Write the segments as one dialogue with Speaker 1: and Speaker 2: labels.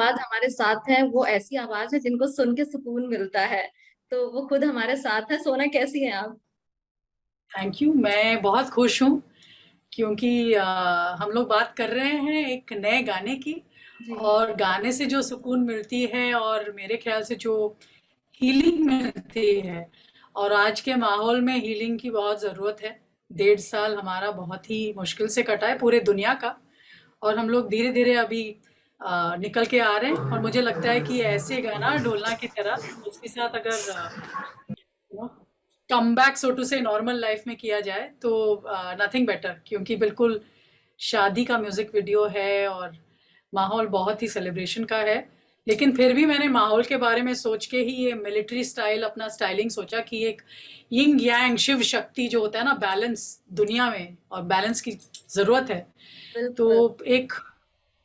Speaker 1: आवाज हमारे साथ है, वो ऐसी आवाज है जिनको सुन के सुकून मिलता है। तो वो खुद हमारे साथ है। सोना, कैसी हैं आप?
Speaker 2: Thank you. मैं बहुत खुश हूँ क्योंकि हम लोग बात कर रहे हैं एक नए गाने की।
Speaker 1: जी।
Speaker 2: और गाने से जो सुकून मिलती है और मेरे ख्याल से जो हीलिंग मिलती है, और आज के माहौल में हीलिंग की बहुत ज़रूरत है। 1.5 साल हमारा बहुत ही मुश्किल से कटा है, पूरे दुनिया का। और हम लोग धीरे धीरे अभी निकल के आ रहे हैं, और मुझे लगता है कि ऐसे गाना ढोलना की तरह उसके साथ अगर कम बैक सो टू से नॉर्मल लाइफ में किया जाए तो नथिंग बेटर, क्योंकि बिल्कुल शादी का म्यूजिक वीडियो है और माहौल बहुत ही सेलिब्रेशन का है। लेकिन फिर भी मैंने माहौल के बारे में सोच के ही ये मिलिट्री स्टाइल अपना स्टाइलिंग सोचा कि एक यिंग यांग शिव शक्ति जो होता है ना, बैलेंस दुनिया में, और बैलेंस की ज़रूरत है। तो
Speaker 1: बिल्कुल।
Speaker 2: एक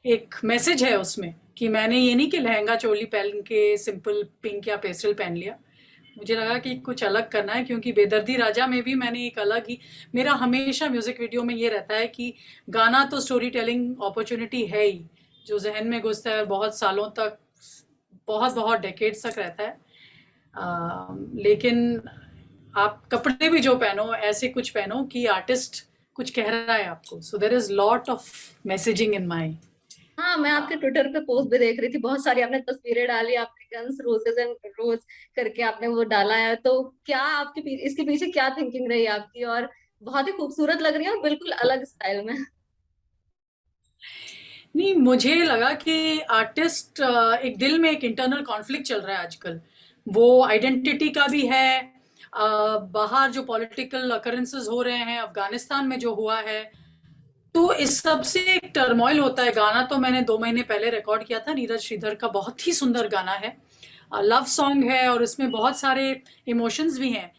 Speaker 2: एक मैसेज है उसमें कि मैंने ये नहीं कि लहंगा चोली पहन के सिंपल पिंक या पेस्टल पहन लिया। मुझे लगा कि कुछ अलग करना है, क्योंकि बेदर्दी राजा में भी मैंने एक अलग ही, मेरा हमेशा म्यूजिक वीडियो में ये रहता है कि गाना तो स्टोरी टेलिंग अपॉर्चुनिटी है ही, जो जहन में घुसता है बहुत सालों तक, बहुत बहुत डेकेड्स तक रहता है। लेकिन आप कपड़े भी जो पहनो ऐसे कुछ पहनो कि आर्टिस्ट कुछ कह रहा है आपको। So there is lot of messaging in my.
Speaker 1: हाँ, मैं आपके ट्विटर पे पोस्ट भी देख रही थी, बहुत सारी आपने तस्वीरें डाली, आपने गन्स रोजेज एंड रोज करके आपने वो डाला है। तो क्या आपके इसके पीछे क्या थिंकिंग रही आपकी? और बहुत ही खूबसूरत लग रही है और बिल्कुल अलग स्टाइल में।
Speaker 2: नहीं, मुझे लगा कि आर्टिस्ट एक दिल में एक इंटरनल कॉन्फ्लिक्ट चल रहा है आजकल। वो आइडेंटिटी का भी है। बाहर जो पॉलिटिकल अकरेंसेस हो रहे हैं, अफगानिस्तान में जो हुआ है, तो इस सब से एक टर्मोइल होता है। गाना तो मैंने 2 महीने पहले रिकॉर्ड किया था, नीरज श्रीधर का बहुत ही सुंदर गाना है। लव सॉन्ग है और इसमें बहुत सारे इमोशंस भी हैं।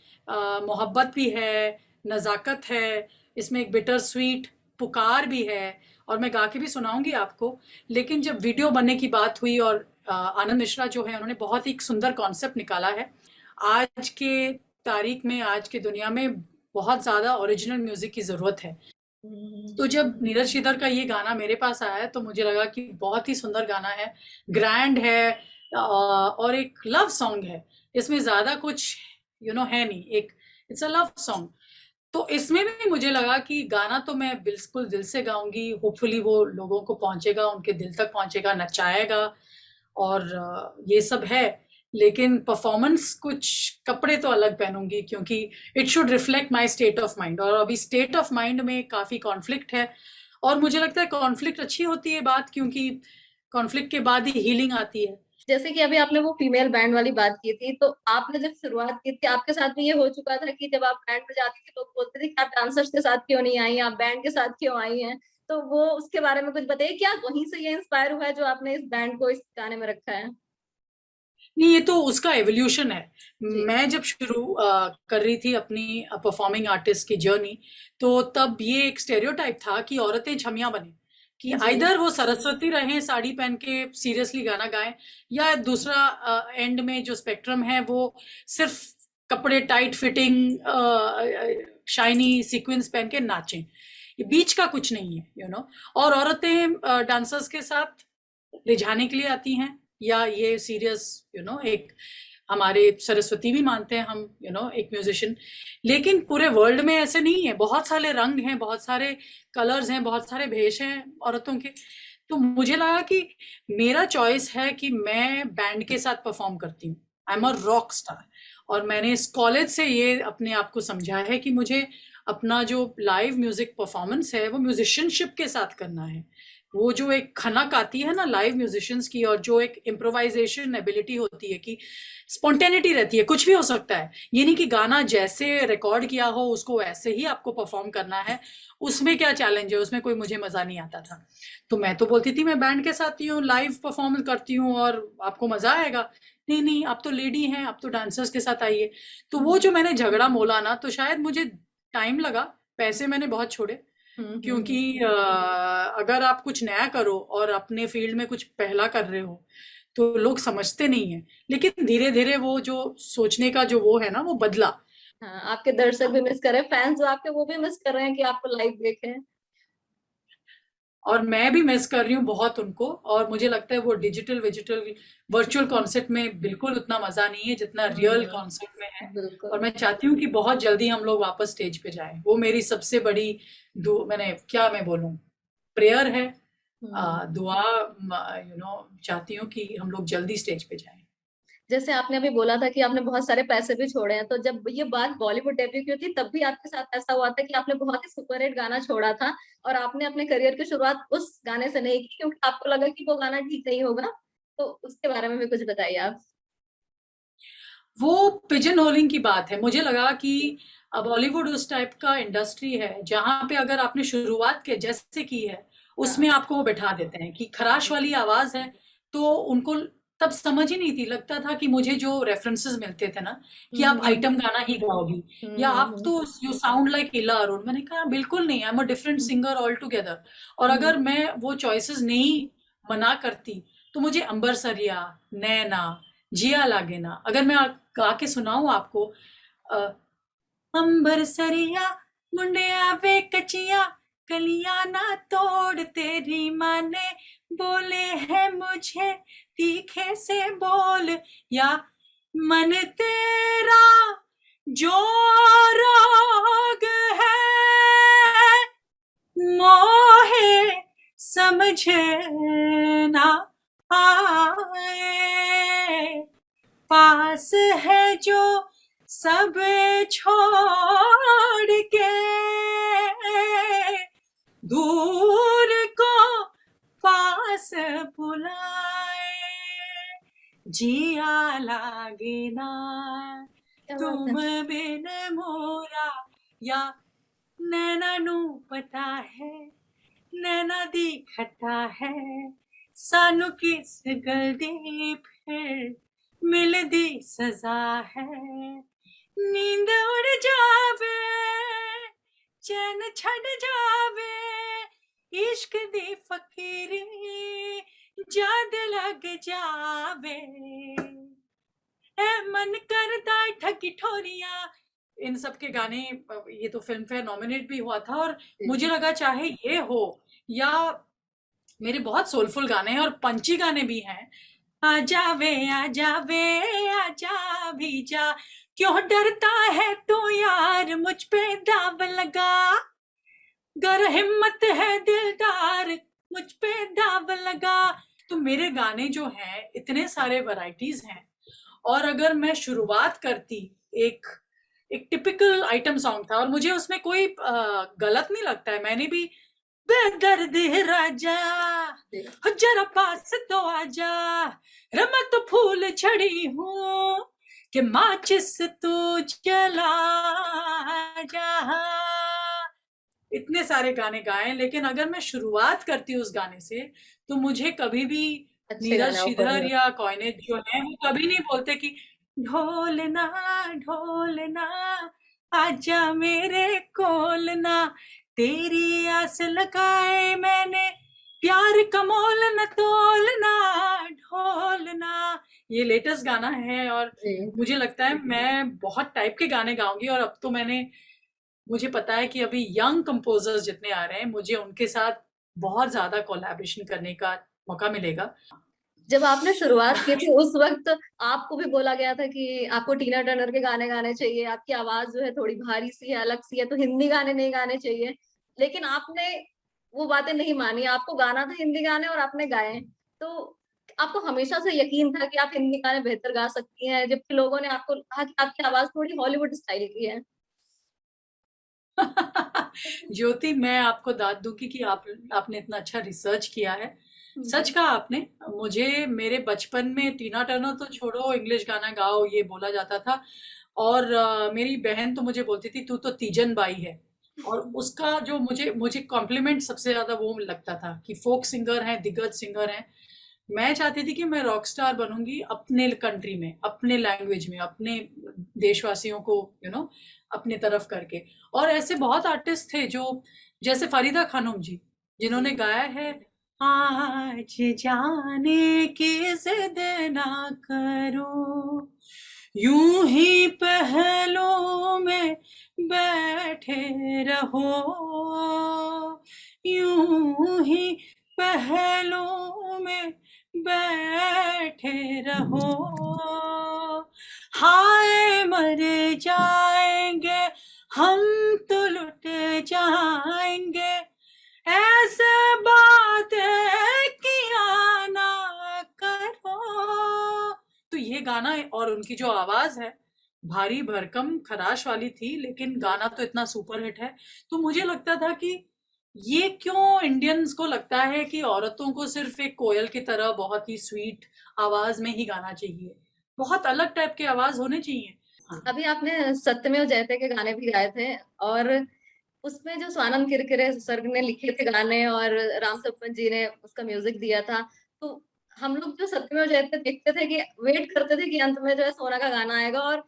Speaker 2: मोहब्बत भी है, नज़ाकत है, इसमें एक बिटर स्वीट पुकार भी है, और मैं गा के भी सुनाऊंगी आपको। लेकिन जब वीडियो बनने की बात हुई, और आनंद मिश्रा जो है उन्होंने बहुत ही सुंदर कॉन्सेप्ट निकाला है। आज के तारीख में, आज के दुनिया में बहुत ज़्यादा ओरिजिनल म्यूज़िक की ज़रूरत है।
Speaker 1: हम्म।
Speaker 2: तो जब नीरज श्रीधर का ये गाना मेरे पास आया है तो मुझे लगा कि बहुत ही सुंदर गाना है, ग्रैंड है, और एक लव सॉन्ग है। इसमें ज्यादा कुछ है नहीं, एक इट्स अ लव सॉन्ग। तो इसमें भी मुझे लगा कि गाना तो मैं बिल्कुल दिल से गाऊंगी, होपफुली वो लोगों को पहुंचेगा, उनके दिल तक पहुंचेगा, नचाएगा, और ये सब है। लेकिन परफॉर्मेंस कुछ कपड़े तो अलग पहनूंगी, क्योंकि it should reflect my state of mind, और अभी स्टेट ऑफ माइंड में काफी कॉन्फ्लिक्ट है। और मुझे लगता है कॉन्फ्लिक्ट अच्छी होती है बात, क्योंकि कॉन्फ्लिक्ट के बाद ही हीलिंग आती है।
Speaker 1: जैसे कि अभी आपने वो फीमेल बैंड वाली बात की थी, तो आपने जब शुरुआत की थी आपके साथ भी ये हो चुका था कि जब आप बैंड में जाती थी लोग बोलते थे कि आप डांसर्स के साथ क्यों नहीं आई, आप बैंड के साथ क्यों आई हैं? तो वो उसके बारे में कुछ बताइए, क्या वहीं से ये इंस्पायर हुआ है जो आपने इस बैंड को इस गाने में रखा है?
Speaker 2: नहीं, ये तो उसका एवोल्यूशन है।
Speaker 1: जी।
Speaker 2: मैं जब शुरू कर रही थी अपनी परफॉर्मिंग आर्टिस्ट की जर्नी, तो तब ये एक स्टेरियोटाइप था कि औरतें छमियां बने, कि
Speaker 1: जी।
Speaker 2: आइदर वो सरस्वती रहें साड़ी पहन के सीरियसली गाना गाएं, या दूसरा एंड में जो स्पेक्ट्रम है वो सिर्फ कपड़े टाइट फिटिंग शाइनी सीक्वेंस पहन के नाचें। ये बीच का कुछ नहीं है, और औरतें डांसर्स के साथ रिझाने के लिए आती हैं, या ये सीरियस, एक हमारे सरस्वती भी मानते हैं हम, एक म्यूजिशियन। लेकिन पूरे वर्ल्ड में ऐसे नहीं है, बहुत सारे रंग हैं, बहुत सारे कलर्स हैं, बहुत सारे भेष हैं औरतों के। तो मुझे लगा कि मेरा चॉइस है कि मैं बैंड के साथ परफॉर्म करती हूँ। I am a rock star. और मैंने इस कॉलेज से ये अपने आप को समझा है कि मुझे अपना जो लाइव म्यूजिक परफॉर्मेंस है वो म्यूजिशियनशिप के साथ करना है। वो जो एक खनक आती है ना लाइव म्यूजिशियंस की, और जो एक इम्प्रोवाइजेशन एबिलिटी होती है, कि स्पॉन्टेनिटी रहती है, कुछ भी हो सकता है। ये नहीं कि गाना जैसे रिकॉर्ड किया हो उसको वैसे ही आपको परफॉर्म करना है। उसमें क्या चैलेंज है, उसमें कोई मुझे मजा नहीं आता था। तो मैं तो बोलती थी मैं बैंड के साथ ही हूँ, लाइव परफॉर्म करती हूँ और आपको मजा आएगा। नहीं नहीं, आप तो लेडी हैं, आप तो डांसर्स के साथ आइए। तो वो
Speaker 1: हम्म।
Speaker 2: जो मैंने झगड़ा मोला ना, तो शायद मुझे टाइम लगा, पैसे मैंने बहुत छोड़े। क्योंकि अगर आप कुछ नया करो और अपने फील्ड में कुछ पहला कर रहे हो, तो लोग समझते नहीं है। लेकिन धीरे धीरे वो जो सोचने का जो वो है ना, वो बदला।
Speaker 1: हाँ, आपके दर्शक भी मिस कर रहे हैं, फैंस जो आपके वो भी मिस कर रहे हैं कि आपको लाइव देखें।
Speaker 2: और मैं भी मिस कर रही हूँ बहुत उनको। और मुझे लगता है वो डिजिटल वर्चुअल कॉन्सर्ट में बिल्कुल उतना मजा नहीं है जितना रियल
Speaker 1: हम्म,
Speaker 2: कॉन्सर्ट में है। और
Speaker 1: बिल्कुल।
Speaker 2: मैं चाहती हूँ कि बहुत जल्दी हम लोग वापस स्टेज पे जाएं। वो मेरी सबसे बड़ी मैंने क्या मैं बोलूँ, प्रेयर है,
Speaker 1: हम्म।
Speaker 2: दुआ, चाहती हूँ कि हम लोग जल्दी स्टेज पे जाएं।
Speaker 1: जैसे आपने अभी बोला था कि आपने बहुत सारे पैसे भी छोड़े हैं, तो जब ये बात बॉलीवुड डेब्यू की थी तब भी आपके साथ ऐसा हुआ था कि आपने बहुत ही सुपरहिट गाना छोड़ा था और आपने अपने करियर की शुरुआत उस गाने से नहीं की क्योंकि आपको लगा कि वो गाना ठीक नहीं होगा? तो उसके बारे में भी कुछ बताइए आप।
Speaker 2: वो पिजन होलिंग की बात है। मुझे लगा कि बॉलीवुड उस टाइप का इंडस्ट्री है जहां पे अगर आपने शुरुआत के जैसे की है, उसमें
Speaker 1: हाँ।
Speaker 2: आपको वो बैठा देते हैं कि खराश वाली आवाज है। तो उनको तब समझ ही नहीं थी, लगता था कि मुझे जो रेफरेंसेस मिलते थे ना कि
Speaker 1: हम्म।
Speaker 2: आप आइटम गाना ही गाओगी या आप
Speaker 1: हम्म।
Speaker 2: तो यू साउंड लाइक इला अरुण। मैंने कहा बिल्कुल नहीं, I am a different
Speaker 1: hmm.
Speaker 2: Singer all together. और
Speaker 1: हम्म।
Speaker 2: अगर मैं वो चॉइसेस नहीं मना करती तो मुझे अंबर सरिया, नैना, जिया लागे ना, अगर मैं गा के सुनाऊं आपको, अ, अंबर सरिया मुंडिया वे कचिया, कलियां ना तोड़ तेरी माँ ने बोले है मुझे तीखे से बोल, या मन तेरा जो राग है मोहे समझ ना आए, पास है जो सब छोड़ के दूर को पास बुलाए, जिया लागे ना
Speaker 1: क्या बात
Speaker 2: तुम
Speaker 1: है।
Speaker 2: बिन मोरा, या नैना नू पता है नैना दिखता है सानू किस गलदी फिर मिलदी सजा है, नींद उड़ जावे चैन छड़ जावे इश्क दी फकीरी जद लग जावे, ए मन करदा ठगी ठोरिया। इन सब के गाने, ये तो फिल्म फेयर नॉमिनेट भी हुआ था। और मुझे
Speaker 1: जी।
Speaker 2: लगा चाहे ये हो या मेरे बहुत सोलफुल गाने हैं और पंची गाने भी हैं। आ जावे आ जा भी जा, क्यों डरता है तू यार मुझ पे दाव लगा, गर हिम्मत है दिलदार मुझ पे दाव लगा। तो मेरे गाने जो हैं इतने सारे वैरायटीज हैं। और अगर मैं शुरुआत करती, एक एक टिपिकल आइटम सॉन्ग था और मुझे उसमें कोई गलत नहीं लगता है, मैंने भी बेदर्द राजा
Speaker 1: जी।
Speaker 2: हो जरा पास तो आजा, रमा तो फूल छड़ी हूँ कि माचिस तू जला जा। इतने सारे गाने गाए, लेकिन अगर मैं शुरुआत करती उस गाने से तो मुझे कभी भी
Speaker 1: अच्छे
Speaker 2: नीरज
Speaker 1: गाने ऑफर
Speaker 2: श्रीधर
Speaker 1: हुए।
Speaker 2: या कॉइनेज जो है वो कभी नहीं बोलते कि ढोलना ढोलना आजा मेरे कोलना, तेरी आस लगाए मैंने प्यार का मोल न तोलना, ढोलना। ये लेटेस्ट गाना है और
Speaker 1: जी।
Speaker 2: मुझे लगता है मैं बहुत टाइप के गाने गाऊंगी। और अब तो मुझे पता है कि अभी यंग कंपोजर्स जितने आ रहे हैं मुझे उनके साथ बहुत ज्यादा कोलैबोरेशन करने का मौका मिलेगा।
Speaker 1: जब आपने शुरुआत की थी उस वक्त आपको भी बोला गया था कि आपको टीना टर्नर के गाने गाने चाहिए, आपकी आवाज जो है थोड़ी भारी सी है, अलग सी है, तो हिंदी गाने नहीं गाने चाहिए। लेकिन आपने वो बातें नहीं मानी, आपको गाना था हिंदी गाने और आपने गाए। तो आपको हमेशा से यकीन था कि आप हिंदी गाने बेहतर गा सकती हैं, जबकि लोगों ने आपको कहा कि आपकी आवाज थोड़ी हॉलीवुड स्टाइल की है।
Speaker 2: ज्योति, मैं आपको दाद दूंगी कि आपने इतना अच्छा रिसर्च किया है। सच
Speaker 1: हम्म।
Speaker 2: कहा आपने। मुझे मेरे बचपन में टीना टर्नर तो छोड़ो, इंग्लिश गाना गाओ ये बोला जाता था। और मेरी बहन तो मुझे बोलती थी तू तो तीजन बाई है। और उसका जो मुझे मुझे कॉम्प्लीमेंट सबसे ज्यादा वो लगता था कि फोक सिंगर हैं, दिग्गज सिंगर हैं। मैं चाहती थी कि मैं रॉक स्टार बनूंगी अपने कंट्री में, अपने लैंग्वेज में, अपने देशवासियों को अपने तरफ करके। और ऐसे बहुत आर्टिस्ट थे जो, जैसे फरीदा खानम जी,
Speaker 1: जी।
Speaker 2: जिन्होंने गाया है आज जाने की जिद ना करो, यूं ही पहलों में बैठे रहो, यूं यूं ही पहलों में बैठे रहो, हाय मर जाएंगे हम तो लुट जाएंगे, ऐसे बातें किया ना करो। तो ये गाना और उनकी जो आवाज है भारी भरकम खराश वाली थी, लेकिन गाना तो इतना सुपर हिट है। तो मुझे लगता था कि ये क्यों इंडियंस को लगता है कि औरतों को सिर्फ एक कोयल की तरह बहुत ही स्वीट आवाज में ही गाना चाहिए, बहुत अलग टाइप के आवाज होने चाहिए। हाँ।
Speaker 1: अभी आपने सत्यमेव जयते के गाने भी गाए थे, और उसमें जो स्वानंद किरकिरे सर ने लिखे थे गाने और राम सरपंच जी ने उसका म्यूजिक दिया था, तो हम लोग जो सत्यमेव जयते देखते थे कि वेट करते थे कि अंत में जो है सोना का गाना आएगा, और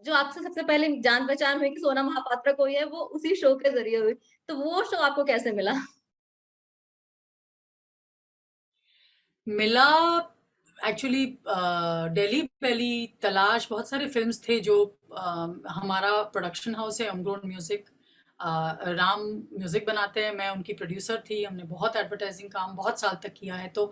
Speaker 1: जो आपसे सबसे पहले जान पहचान हुई कि सोना महापात्रा कोई है, वो उसी शो के जरिए हुई। तो वो शो आपको कैसे मिला?
Speaker 2: मिला एक्चुअली दिल्ली पहली तलाश, बहुत सारे फिल्म्स थे जो हमारा प्रोडक्शन हाउस है होमग्रोन म्यूजिक, राम म्यूजिक बनाते हैं, मैं उनकी प्रोड्यूसर थी, हमने बहुत एडवर्टाइजिंग काम बहुत साल तक किया है। तो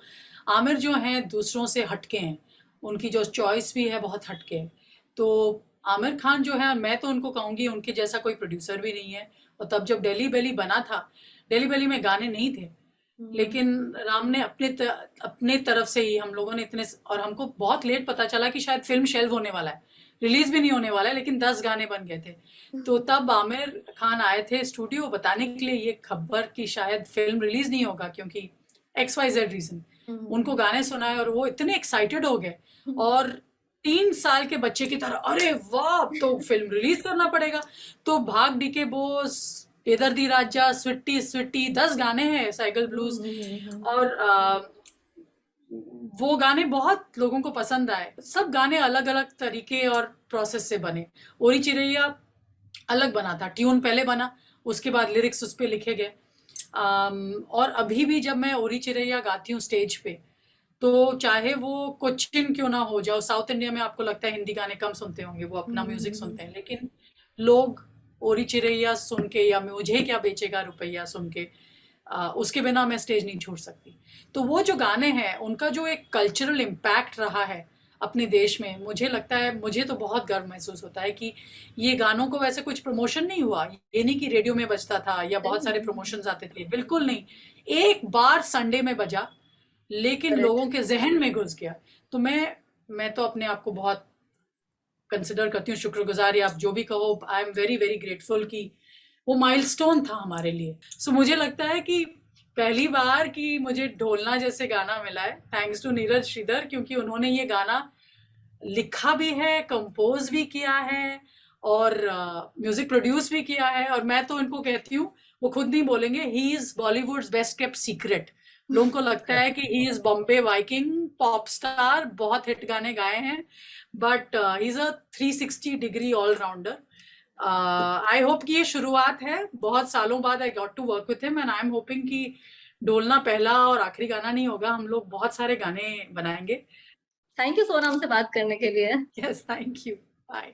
Speaker 2: आमिर जो हैं दूसरों से हटके हैं, उनकी जो चॉइस भी है बहुत हटके है। तो आमिर खान जो है, मैं तो उनको कहूँगी उनके जैसा कोई प्रोड्यूसर भी नहीं है। और तब जब दिल्ली बेली बना था, दिल्ली बेली में गाने नहीं थे, लेकिन राम ने अपने तरफ से ही हम लोगों ने इतने, और हमको बहुत लेट पता चला कि शायद फिल्म शेल्व होने वाला है, रिलीज भी नहीं होने वाला है, लेकिन 10 गाने बन गए थे। तो तब आमिर खान आए थे स्टूडियो बताने के लिए ये खबर कि शायद फिल्म रिलीज नहीं होगा क्योंकि XYZ रीजन। उनको गाने सुनाए और वो इतने एक्साइटेड हो गए, और 3 साल के बच्चे की तरह, अरे वाह तो फिल्म रिलीज करना पड़ेगा। तो भाग डीके बोस, इधर दी राजा, स्वीटी स्वीटी, 10 गाने हैं, साइकिल ब्लूज। और वो गाने बहुत लोगों को पसंद आए। सब गाने अलग अलग तरीके और प्रोसेस से बने। ओरी चिरैया अलग बना था, ट्यून पहले बना, उसके बाद लिरिक्स उस पे लिखे गए। और अभी भी जब मैं ओरी चिरैया गाती हूँ स्टेज पे, तो चाहे वो कोचिन क्यों ना हो जाओ, साउथ इंडिया में आपको लगता है हिंदी गाने कम सुनते होंगे, वो अपना म्यूजिक सुनते हैं, लेकिन लोग ओरी चिरैया सुन के या मुझे क्या बेचेगा रुपया सुन के, उसके बिना मैं स्टेज नहीं छोड़ सकती। तो वो जो गाने हैं उनका जो एक कल्चरल इम्पैक्ट रहा है अपने देश में, मुझे लगता है, मुझे तो बहुत गर्व महसूस होता है कि ये गानों को वैसे कुछ प्रमोशन नहीं हुआ, ये नहीं कि रेडियो में बजता था या बहुत सारे प्रमोशंस आते थे, बिल्कुल नहीं। एक बार संडे में बजा, लेकिन लोगों के जहन में घुस गया। तो मैं तो अपने आप को बहुत कंसिडर करती हूँ, शुक्रगुजार, या आप जो भी कहो, I am very very grateful कि वो माइलस्टोन था हमारे लिए। सो मुझे लगता है कि पहली बार कि मुझे ढोलना जैसे गाना मिला है, थैंक्स टू नीरज श्रीधर, क्योंकि उन्होंने ये गाना लिखा भी है, कंपोज भी किया है, और म्यूजिक प्रोड्यूस भी किया है। और मैं तो इनको कहती हूँ, वो खुद नहीं बोलेंगे, he is Bollywood best kept secret. लोगों को लगता है कि he is Bombay Viking pop star, बहुत हिट गाने गाए हैं, but he is a 360 degree allrounder. I hope कि ये शुरुआत है, बहुत सालों बाद I got to work with him, and I am hoping कि डोलना पहला और आखिरी गाना नहीं होगा, हम लोग बहुत सारे गाने बनाएंगे।
Speaker 1: थैंक यू सोना हमसे बात करने के लिए।
Speaker 2: Yes, thank you, bye.